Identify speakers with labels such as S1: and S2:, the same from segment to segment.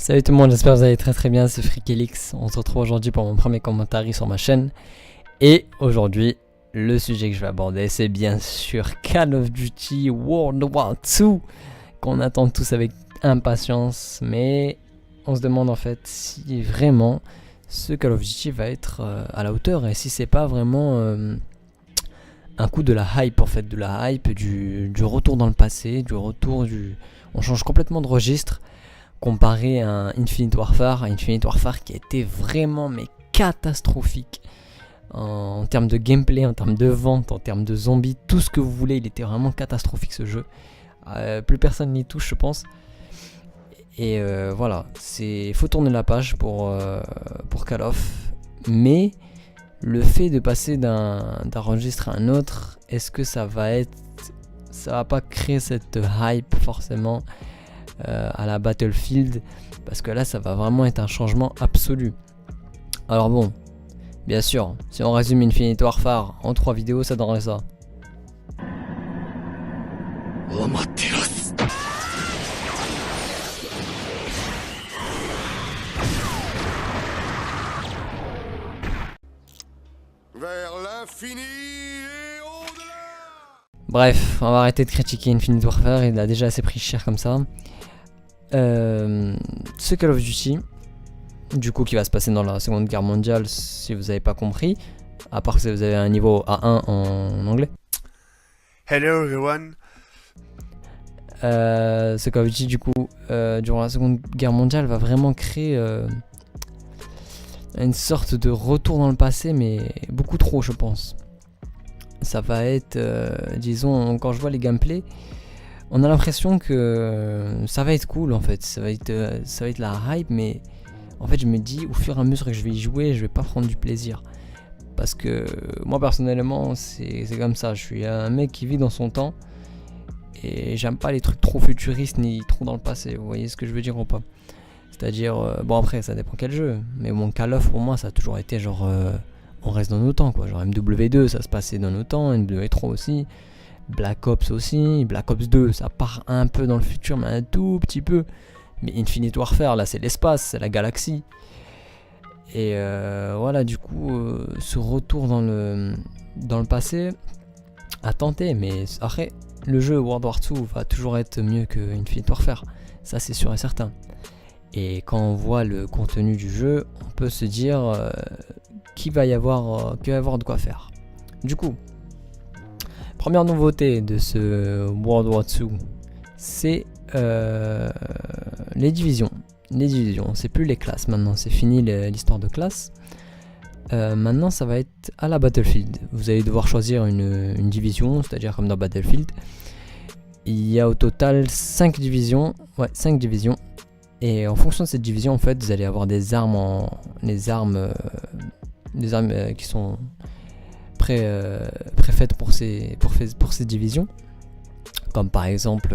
S1: Salut tout le monde, j'espère que vous allez très bien, c'est Freakelix. On se retrouve aujourd'hui pour mon premier commentaire sur ma chaîne. Et aujourd'hui, le sujet que je vais aborder, c'est bien sûr Call of Duty World War II, qu'on attend tous avec impatience. Mais on se demande en fait si vraiment ce Call of Duty va être à la hauteur et si c'est pas vraiment un coup de la hype en fait, de la hype du retour dans le passé, du retour du... On change complètement de registre. Comparé à un Infinite Warfare qui a été vraiment mais catastrophique en termes de gameplay, en termes de vente, en termes de zombies, tout ce que vous voulez, il était vraiment catastrophique ce jeu. Plus personne n'y touche je pense. Et voilà, faut tourner la page pour Call of. Mais le fait de passer d'un registre à un autre, est-ce que ça va pas créer cette hype forcément à la Battlefield, parce que là ça va vraiment être un changement absolu. Alors bon, bien sûr, si on résume Infinite Warfare en 3 vidéos, ça donnerait ça.
S2: Vers l'infini et au-delà.
S1: Bref, on va arrêter de critiquer Infinite Warfare, il a déjà assez pris cher comme ça. Ce Call of Duty, du coup, qui va se passer dans la Seconde Guerre mondiale, si vous n'avez pas compris, à part que vous avez un niveau A1 en anglais.
S3: Hello everyone.
S1: Ce Call of Duty, du coup, durant la Seconde Guerre mondiale, va vraiment créer une sorte de retour dans le passé, mais beaucoup trop, je pense. Ça va être, disons, quand je vois les gameplays, on a l'impression que ça va être cool en fait, ça va être la hype, mais en fait je me dis au fur et à mesure que je vais y jouer, je vais pas prendre du plaisir. Parce que moi personnellement c'est comme ça, je suis un mec qui vit dans son temps et j'aime pas les trucs trop futuristes ni trop dans le passé, vous voyez ce que je veux dire ou pas? C'est-à-dire, bon après ça dépend quel jeu, mais mon Call of pour moi ça a toujours été genre on reste dans nos temps quoi, genre MW2 ça se passait dans nos temps, MW3 aussi. Black Ops aussi, Black Ops 2 ça part un peu dans le futur mais un tout petit peu. Mais Infinite Warfare là c'est l'espace, c'est la galaxie. Et voilà du coup ce retour dans le passé à tenter. Mais après le jeu World War II va toujours être mieux que Infinite Warfare, ça c'est sûr et certain. Et quand on voit le contenu du jeu on peut se dire qu'il va y avoir de quoi faire. Du coup première nouveauté de ce World War II, c'est les divisions. Les divisions, c'est plus les classes maintenant, c'est fini l'histoire de classe. Maintenant, ça va être à la Battlefield. Vous allez devoir choisir une division, c'est-à-dire comme dans Battlefield. Il y a au total 5 divisions. Ouais, 5 divisions. Et en fonction de cette division, en fait, vous allez avoir des armes, qui sont préfaites pour ces divisions, comme par exemple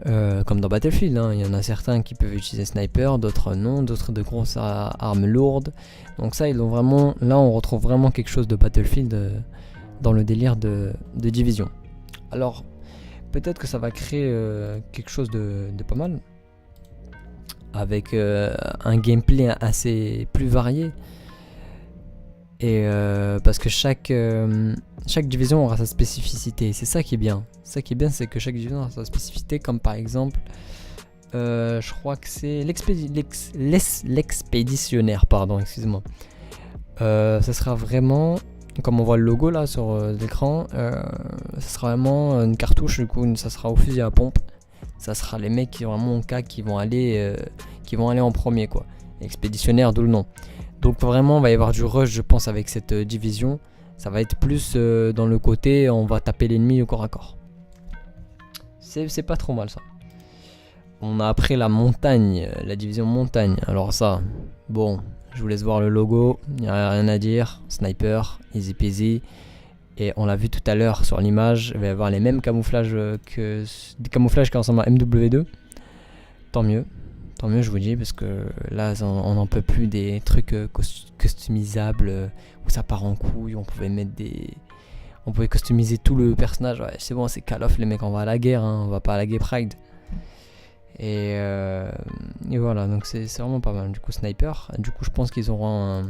S1: comme dans Battlefield, hein, il y en a certains qui peuvent utiliser sniper, d'autres non, d'autres de grosses armes lourdes. Donc ça ils ont vraiment, là on retrouve vraiment quelque chose de Battlefield dans le délire de division. Alors peut-être que ça va créer quelque chose de pas mal, avec un gameplay assez plus varié. Et parce que chaque division aura sa spécificité, c'est ça qui est bien. Ça qui est bien, c'est que chaque division aura sa spécificité, comme par exemple, je crois que c'est l'expéditionnaire, pardon, excusez-moi. Ça sera vraiment, comme on voit le logo là sur l'écran, ça sera vraiment une cartouche, du coup ça sera au fusil à pompe. Ça sera les mecs qui vraiment qui vont aller en premier quoi. Expéditionnaire, d'où le nom. Donc vraiment, il va y avoir du rush, je pense, avec cette division. Ça va être plus dans le côté, on va taper l'ennemi au corps à corps. C'est pas trop mal ça. On a après la montagne, la division montagne. Alors ça, bon, je vous laisse voir le logo. Il n'y a rien à dire. Sniper, easy peasy. Et on l'a vu tout à l'heure sur l'image. Il va y avoir les mêmes camouflages des camouflages qui ressemblent à MW2. Tant mieux, je vous dis, parce que là on n'en peut plus des trucs customisables où ça part en couille. On pouvait customiser tout le personnage. Ouais, c'est bon, c'est Call of les mecs, on va à la guerre, hein, on va pas à la Gay Pride. Et voilà, donc c'est vraiment pas mal. Du coup, sniper. Du coup, je pense qu'ils auront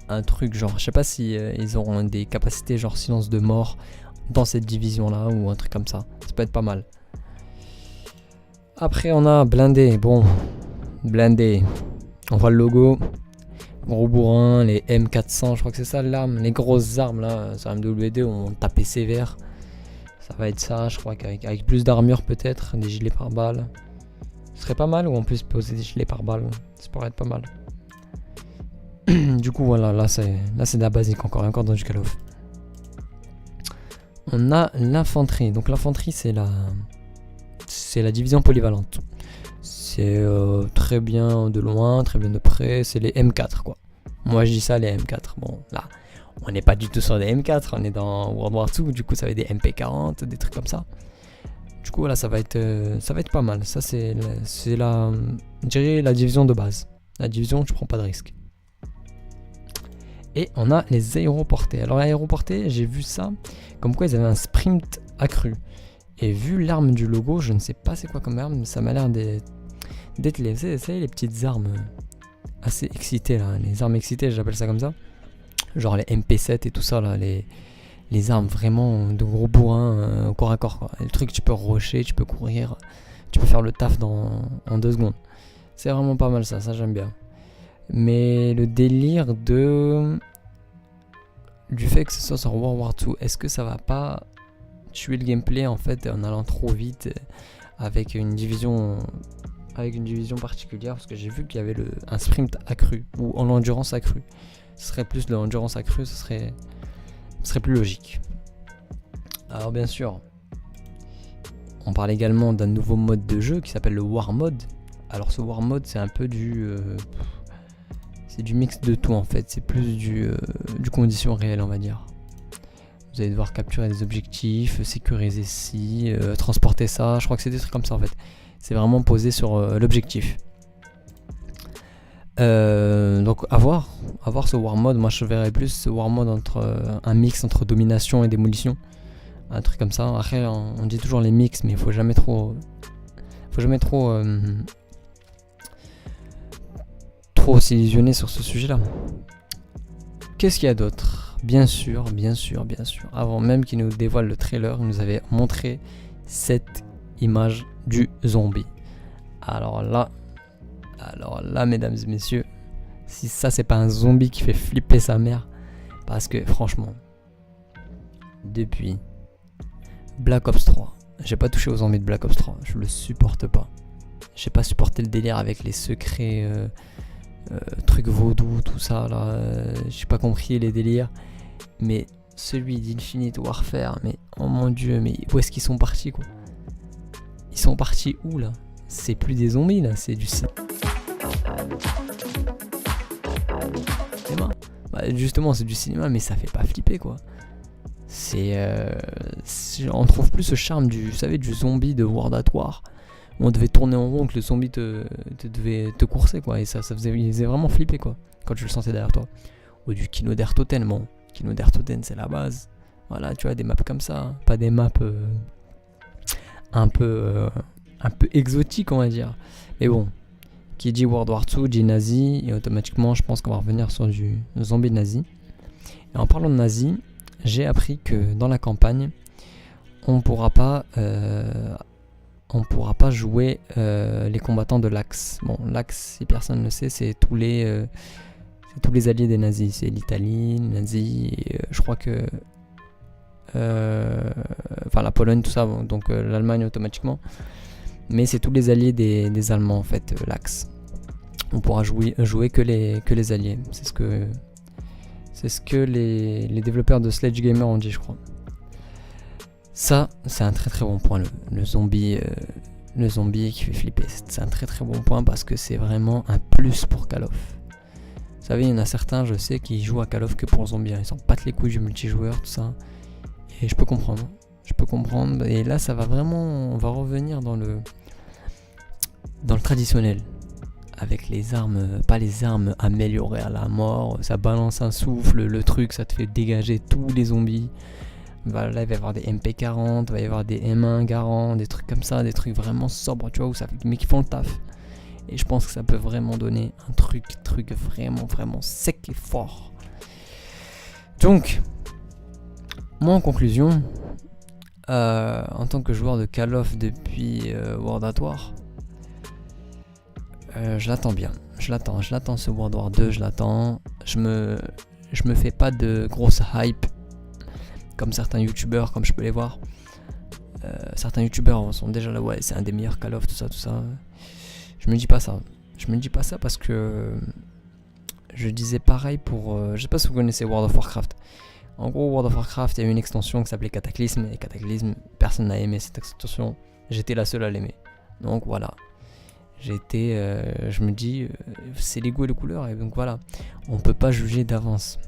S1: un truc genre, je sais pas si ils auront des capacités genre silence de mort dans cette division là ou un truc comme ça. Ça peut être pas mal. Après, on a blindé. Bon, blindé. On voit le logo. Gros bourrin, les M400, je crois que c'est ça l'arme. Les grosses armes là, sur MWD, on tapait sévère. Ça va être ça, je crois qu'avec plus d'armure peut-être, des gilets pare-balles. Ce serait pas mal ou en plus poser des gilets pare-balles. Ça pourrait être pas mal. Du coup voilà, là c'est de la basique encore dans du Call of. On a l'infanterie. Donc l'infanterie c'est la division polyvalente. C'est très bien de loin, très bien de près. C'est les M4 quoi. Moi je dis ça les M4. Bon là, on n'est pas du tout sur des M4. On est dans World War II. Du coup ça va être des MP40, des trucs comme ça. Du coup voilà, ça va être pas mal. Ça c'est je dirais la division de base. La division où tu prends pas de risque. Et on a les aéroportés. Alors aéroportés, j'ai vu ça comme quoi ils avaient un sprint accru. Et vu l'arme du logo, je ne sais pas c'est quoi comme arme, mais ça m'a l'air d'être les petites armes assez excitées là. Les armes excitées, j'appelle ça comme ça. Genre les MP7 et tout ça là, les armes vraiment de gros bourrins au corps à corps quoi. Le truc tu peux rusher, tu peux courir, tu peux faire le taf en 2 secondes. C'est vraiment pas mal ça j'aime bien. Mais le délire du fait que ce soit sur World War II, est-ce que ça va pas tuer le gameplay en fait en allant trop vite avec une division particulière? Parce que j'ai vu qu'il y avait un sprint accru ou en endurance accrue. Ce serait plus de l'endurance accrue, ce serait plus logique. Alors bien sûr, on parle également d'un nouveau mode de jeu qui s'appelle le War Mode. Alors ce War Mode c'est un peu c'est du mix de tout en fait, c'est plus du condition réelle on va dire. Vous allez devoir capturer des objectifs, sécuriser ci, transporter ça, je crois que c'est des trucs comme ça en fait. C'est vraiment posé sur l'objectif. Donc à voir ce War Mode, moi je verrais plus ce War Mode entre un mix entre domination et démolition. Un truc comme ça. Après on dit toujours les mix mais il faut jamais trop s'illusionner sur ce sujet là. Qu'est-ce qu'il y a d'autre? Bien sûr, avant même qu'il nous dévoile le trailer, il nous avait montré cette image du zombie. Alors là, mesdames et messieurs, si ça c'est pas un zombie qui fait flipper sa mère, parce que franchement, depuis Black Ops 3, j'ai pas touché aux zombies de Black Ops 3, je le supporte pas. J'ai pas supporté le délire avec les secrets, trucs vaudou, tout ça là, j'ai pas compris les délires. Mais celui d'Infinite Warfare, mais oh mon dieu, mais où est-ce qu'ils sont partis quoi? Ils sont partis où là? C'est plus des zombies là, c'est du cinéma. Bah, justement c'est du cinéma mais ça fait pas flipper quoi. On trouve plus ce charme du zombie de World at War. On devait tourner en rond, que le zombie devait te courser quoi. Et ça faisait vraiment flipper quoi, quand tu le sentais derrière toi. Ou du Kino der Toten, bon. Kino der Toten c'est la base. Voilà, tu vois, des maps comme ça. Pas des maps un peu exotiques on va dire. Mais bon, qui dit World War II dit nazi. Et automatiquement je pense qu'on va revenir sur du zombie nazi. Et en parlant de nazi, j'ai appris que dans la campagne, on pourra pas jouer les combattants de l'Axe. Bon, l'Axe, si personne ne le sait, c'est tous les alliés des nazis. C'est l'Italie, les nazis, et je crois que la Pologne, tout ça, bon, donc l'Allemagne automatiquement. Mais c'est tous les alliés des Allemands en fait, l'Axe. On pourra jouer que les alliés. C'est ce que les développeurs de Sledgehammer ont dit, je crois. Ça, c'est un très très bon point, le zombie qui fait flipper. C'est un très très bon point parce que c'est vraiment un plus pour Call of. Vous savez, il y en a certains, je sais, qui jouent à Call of que pour zombie. Ils s'en battent les couilles du multijoueur, tout ça. Et je peux comprendre. Et là, ça va vraiment... On va revenir dans le traditionnel. Avec les armes, pas les armes améliorées à la mort. Ça balance un souffle, le truc, ça te fait dégager tous les zombies. Là, il va y avoir des MP40, il va y avoir des M1 Garand, des trucs comme ça, des trucs vraiment sobres, tu vois, où ça fait des mecs qui font le taf. Et je pense que ça peut vraiment donner un truc vraiment sec et fort. Donc, moi en conclusion, en tant que joueur de Call of depuis World at War, je l'attends bien. Je l'attends ce World War 2, je l'attends. Je me fais pas de grosse hype comme certains youtubeurs, comme je peux les voir. Certains youtubeurs sont déjà là, ouais, c'est un des meilleurs Call of, tout ça. Je me dis pas ça parce que je disais pareil pour... je sais pas si vous connaissez World of Warcraft. En gros, World of Warcraft, il y a eu une extension qui s'appelait Cataclysme. Et Cataclysme, personne n'a aimé cette extension. J'étais la seule à l'aimer. Donc voilà. Je me dis, c'est les goûts et les couleurs. Et donc voilà. On peut pas juger d'avance.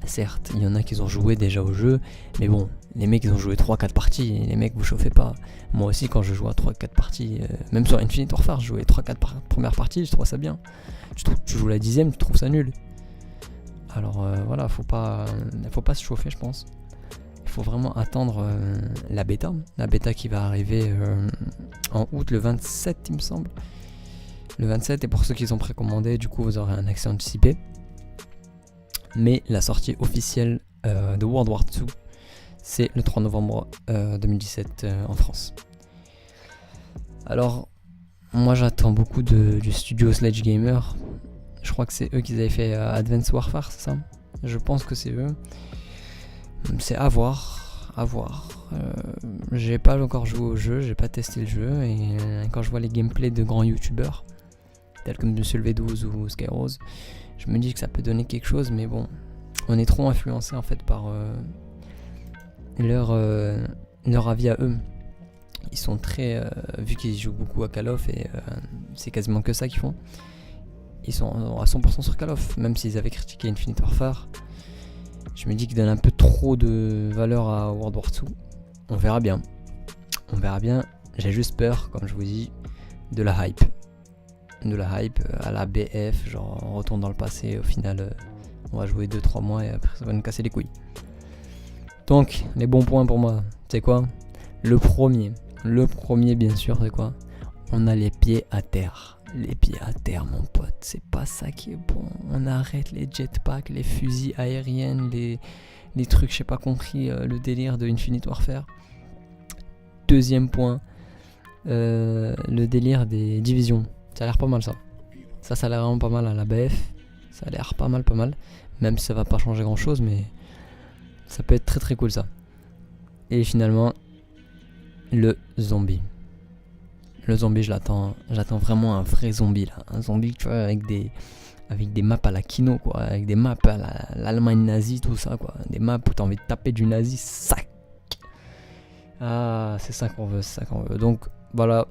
S1: Certes, il y en a qui ont joué déjà au jeu. Mais bon, les mecs, ils ont joué 3-4 parties. Et les mecs, vous chauffez pas. Moi aussi, quand je joue à 3-4 parties, même sur Infinite Warfare, je jouais 3-4 premières parties. Je trouve ça bien. Tu joues la 10ème, tu trouves ça nul. Alors voilà, faut pas se chauffer, je pense. Il faut vraiment attendre la bêta qui va arriver en août, le 27 il me semble. Le 27, et pour ceux qui ont précommandé, du coup vous aurez un accès anticipé. Mais la sortie officielle de World War 2, c'est le 3 novembre 2017 en France. Alors, moi j'attends beaucoup du studio Sledgehammer. Je crois que c'est eux qui avaient fait Advanced Warfare, c'est ça? Je pense que c'est eux. C'est à voir. J'ai pas encore joué au jeu, j'ai pas testé le jeu. Et quand je vois les gameplays de grands youtubeurs, tels comme Monsieur le V12 ou Skyrose, je me dis que ça peut donner quelque chose. Mais bon, on est trop influencé en fait par leur avis à eux. Ils sont très... vu qu'ils jouent beaucoup à Call of, et c'est quasiment que ça qu'ils font. Ils sont à 100% sur Call of, même s'ils avaient critiqué Infinite Warfare. Je me dis qu'ils donnent un peu trop de valeur à World War 2. On verra bien. J'ai juste peur, comme je vous dis, de la hype. À la BF, genre on retourne dans le passé, au final on va jouer 2-3 mois et après ça va nous casser les couilles. Donc, les bons points pour moi, c'est quoi? Le premier bien sûr, c'est quoi? On a les pieds à terre. Les pieds à terre, mon pote, c'est pas ça qui est bon. On arrête les jetpacks, les fusils aériennes, les trucs, j'ai pas compris le délire de Infinite Warfare. Deuxième point, le délire des divisions. Ça a l'air pas mal ça. Ça a l'air vraiment pas mal à la BF. Ça a l'air pas mal. Même si ça va pas changer grand chose, mais ça peut être très très cool ça. Et finalement, le zombie. Le zombie, je l'attends vraiment un vrai zombie là. Un zombie, tu vois, avec des maps à la Kino, quoi. Avec des maps à l'Allemagne nazie, tout ça, quoi. Des maps où t'as envie de taper du nazi, sac. Ah, c'est ça qu'on veut. Donc, voilà.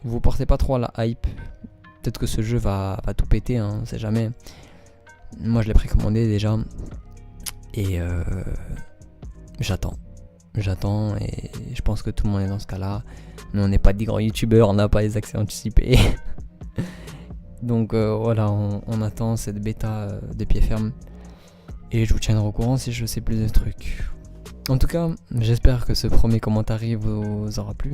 S1: Vous portez pas trop à la hype. Peut-être que ce jeu va tout péter, hein, on sait jamais. Moi, je l'ai précommandé déjà. Et j'attends et je pense que tout le monde est dans ce cas-là. Nous on n'est pas des grands youtubeurs, on n'a pas les accès anticipés. Donc voilà, on attend cette bêta de pied ferme. Et je vous tiendrai au courant si je sais plus de trucs. En tout cas, j'espère que ce premier commentaire vous aura plu.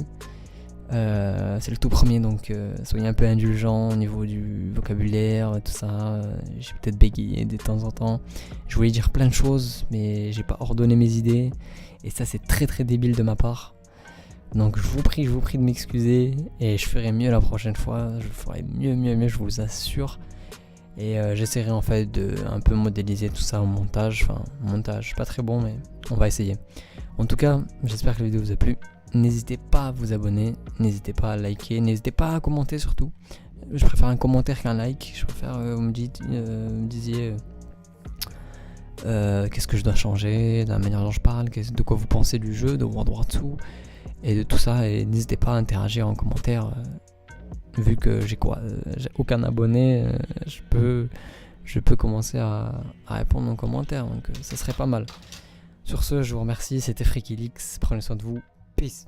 S1: C'est le tout premier, donc soyez un peu indulgents au niveau du vocabulaire, tout ça. J'ai peut-être bégayé de temps en temps. Je voulais dire plein de choses, mais j'ai pas ordonné mes idées. Et ça, c'est très très débile de ma part. Donc je vous prie de m'excuser. Et je ferai mieux la prochaine fois. Je ferai mieux, je vous assure. Et j'essaierai en fait de un peu modéliser tout ça au montage. Enfin, montage, pas très bon, mais on va essayer. En tout cas, j'espère que la vidéo vous a plu. N'hésitez pas à vous abonner, n'hésitez pas à liker, n'hésitez pas à commenter surtout. Je préfère un commentaire qu'un like. Je préfère vous me disiez qu'est-ce que je dois changer, de la manière dont je parle, de quoi vous pensez du jeu, de World War 2 et de tout ça. Et n'hésitez pas à interagir en commentaire. Vu que j'ai aucun abonné, je peux commencer à répondre en commentaire. Donc ça serait pas mal. Sur ce, je vous remercie. C'était Freakylix. Prenez soin de vous. Peace.